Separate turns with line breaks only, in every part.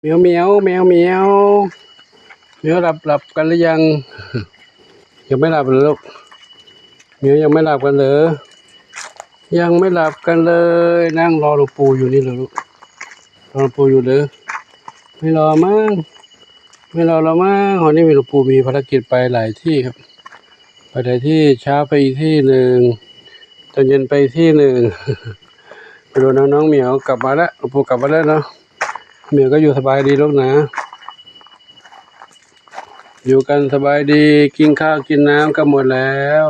เหมียวเหมียวแมวเหมียวเหมียวหลับกันหรือยังยังไม่หลับเลยลูกเหมียวยังไม่หลับกันเหรอยังไม่หลับกันเลยนั่งรอหลวงปู่อยู่นี่เลยลูกรอหลวงปู่อยู่เลยไม่รอมั้งไม่รอแล้วมั้งวันนี้มีหลวงปู่มีภารกิจไปหลายที่ครับไปหลายที่เช้าไปอีกที่หนึ่งตอนเย็นไปที่หนึ่งไปดูน้องเหมียวกลับมาแล้วหลวงปู่กลับมาแล้วเนาะเหมียวก็อยู่สบายดีลูกนะอยู่กันสบายดีกินข้าวกินน้ำกันหมดแล้ว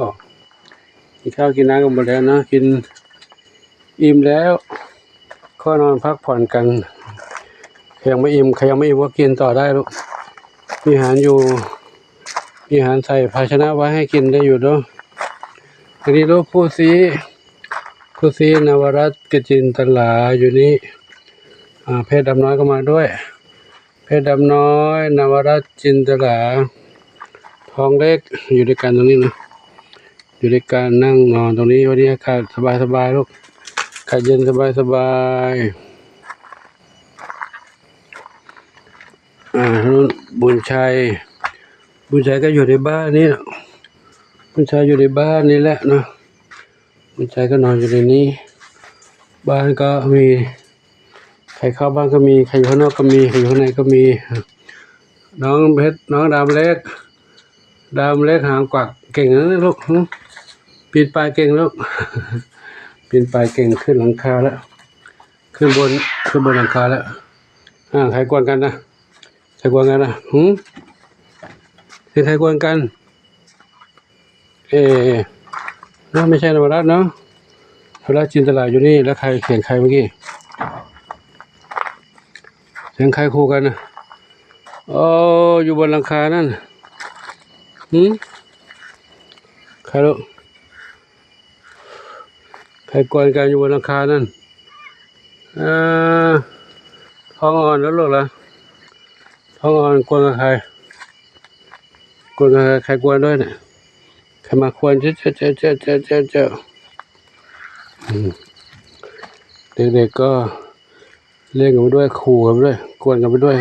กินข้าวกินน้ำกันหมดแล้วนะกินอิ่มแล้วก็นอนพักผ่อนกันยังไม่อิ่มใครยังไม่อิ่มก็กินต่อได้ลูกมีอาหารอยู่มีอาหารใส่ภาชนะไว้ให้กินได้อยู่เนาะอันนี้ลูกผู้ซีนวรัตน์กจินตลาอยู่นี่เพชรดำน้อยก็มาด้วยเพชรดำน้อยนวรัตน์จินตลาทองเล็กอยู่ด้วยกันตรงนี้นะอยู่ด้วยกันนั่งนอนตรงนี้วันนี้อากาศสบายลูกอากาศเย็นสบายนู่นบุญชัยก็อยู่ในบ้านนี่บุญชัยอยู่ในบ้านนี่แหละนะบุญชัยก็นอนอยู่ในนี้บ้านก็มีใครเข้าบ้านก็มีใครอยู่ข้างนอกก็มีใครอยู่ข้างในก็มีน้องเพชรน้องดำเล็กหางกวักเก่งนะลูกปีนป่ายเก่งลูกปีนป่ายเก่งขึ้นหลังคาแล้วขึ้นบนหลังคาแล้วใครกวนกันนะใครกวนกันนะใครกวนกันนั่นไม่ใช่นวรัตน์เนาะนวรัตน์จินตลาอยู่นี่แล้วใครเสียงใครเมื่อกี้เสียงใครคู่กันนะอยู่บนหลังคานั่นใครลูกใครกวนกันอยู่บนหลังคานั่นท้องอ่อนแล้วลูกเหรอท้องอ่อนกวนกับใครกวนกับใครกวนด้วยเนี่ยใครมาควรเจ้าเด็กๆก็เล่นกันไปด้วยขู่กันไปด้วยกวนกันไปด้วย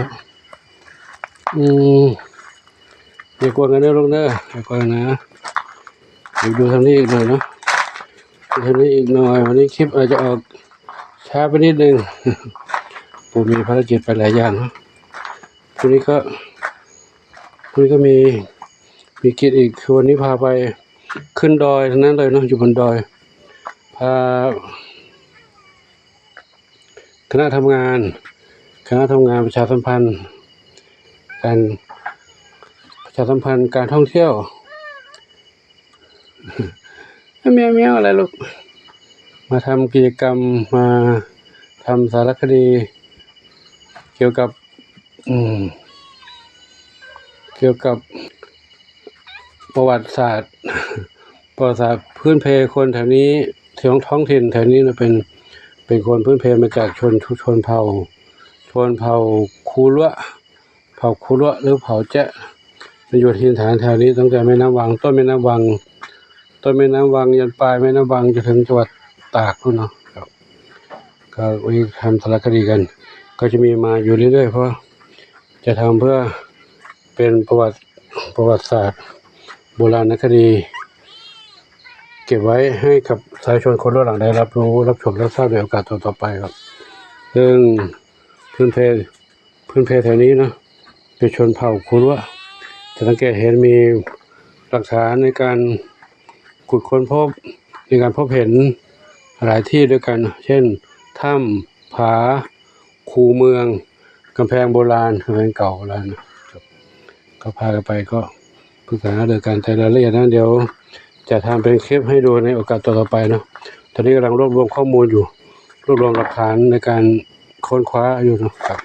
อย่ากวนกันนะลูกเด้ออย่ากวนนะดูทางนี้อีกหน่อยเนาะทางนี้อีกหน่อยวันนี้คลิปอาจจะออกช้าไปนิดนึงผมมีภารกิจไปหลายอย่างนะวันนี้ก็มีกิจอีกคือวันนี้พาไปขึ้นดอยทั้งนั้นเลยเนาะอยู่บนดอยพาคณะทำงานประชาสัมพันธ์การท่องเที่ยวแมวอะไรลูกมาทำกิจกรรมมาทำสารคดีเกี่ยวกับประวัติศาสตร์พื้นเพคนแถวนี้ท้องถิ่นแถวนี้นะเป็นคนพื้นเพมาจากชนเผ่าคูรั้วหรือเผ่าแจ๊ะมันอยู่ถิ่นฐานแถวนี้ตั้งแต่แม่น้ำวังต้นแม่น้ำวังยันปลายแม่น้ำวังจนถึงจังหวัดตากนู่นเนาะครับก็วิทำสารคดีกันก็จะมีมาอยู่เรื่อยๆเพราะจะทำเพื่อเป็นประวัติศาสตร์โบราณคดีเก็บไว้ให้กับสาธารณชนคนรุ่นหลังได้รับรู้รับชมรับทราบในโอกาสต่อไปครับซึ่งพื้นเพแถวนี้นะเป็นชนเผ่าคูรั้วจะสังเกตเห็นมีหลักฐานในการขุดค้นพบในการพบเห็นหลายที่ด้วยกันเช่นถ้ำผาคูเมืองกำแพงโบราณกำแพงเก่าโบราณก็พากันไปก็ปรึกษาเรื่องการแต่รายละเอียดนั้นเดี๋ยวจะทำเป็นคลิปให้ดูในโอกาสต่อไปเนาะตอนนี้กำลังรวบรวมข้อมูลอยู่รวบรวมหลักฐานในการค้นคว้าอยู่นะครับ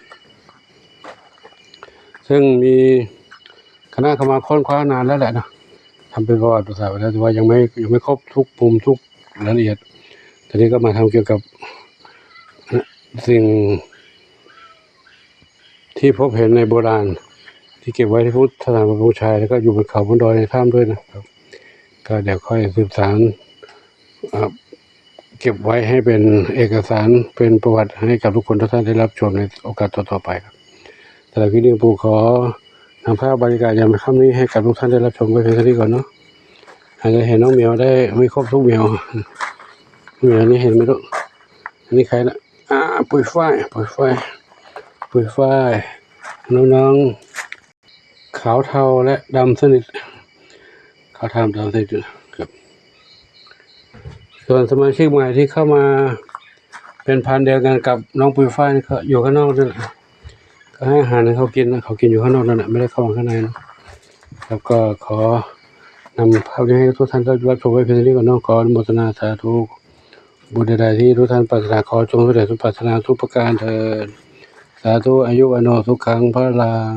ซึ่งมีคณะเข้ามาค้นคว้านานแล้วแหละนะทำเป็นประวัติศาสตร์แล้วแต่ว่ายังไม่ครบทุกมุมทุกรายละเอียดตอนนี้ก็มาทำเกี่ยวกับสิ่งที่พบเห็นในโบราณที่เก็บไว้ที่พุทธสถานบูชาแล้วก็อยู่บนเขาบนดอยในถ้ำด้วยนะครับก็เดี๋ยวค่อยสืบสานเก็บไว้ให้เป็นเอกสารเป็นประวัติให้กับทุกคนทุกท่านได้รับชมในโอกาสต่อไปครับ สำหรับคลิปนี้ปู่ขอนำภาพบรรยากาศยามค่ำนี้ให้กับทุกท่านได้รับชมไว้เพียงเท่านี้ก่อนเนาะอาจจะเห็นน้องเหมียวได้ไม่ครบทุกเหมียวเหมียวนี่เห็นไหมลูกอันนี้ใครละปุยฝ้ายน้องๆขาวเทาและดำสนิทขาวเทาดำสนิทครับส่วนสมาชิกใหม่ที่เข้ามาเป็นพันธุ์เดียวกันกับน้องปุยฝ้ายนี่ก็อยู่ข้างนอกนั่นแหละก็ให้อาหารให้เขากินนะเขากินอยู่ข้างนอกนั่นแหละไม่ได้เข้ามาข้างในนะครับก็ขอนำภาพนี้ให้ทุกท่านได้รับชมไว้เพียงเท่านี้ก่อนเนาะขออนุโมทนาสาธุบุญใดๆที่ทุกท่านปรารถนาขอจงสำเร็จสมปรารถนาทุกประการเถิดสาธุอายุวันโนสุขังพลัง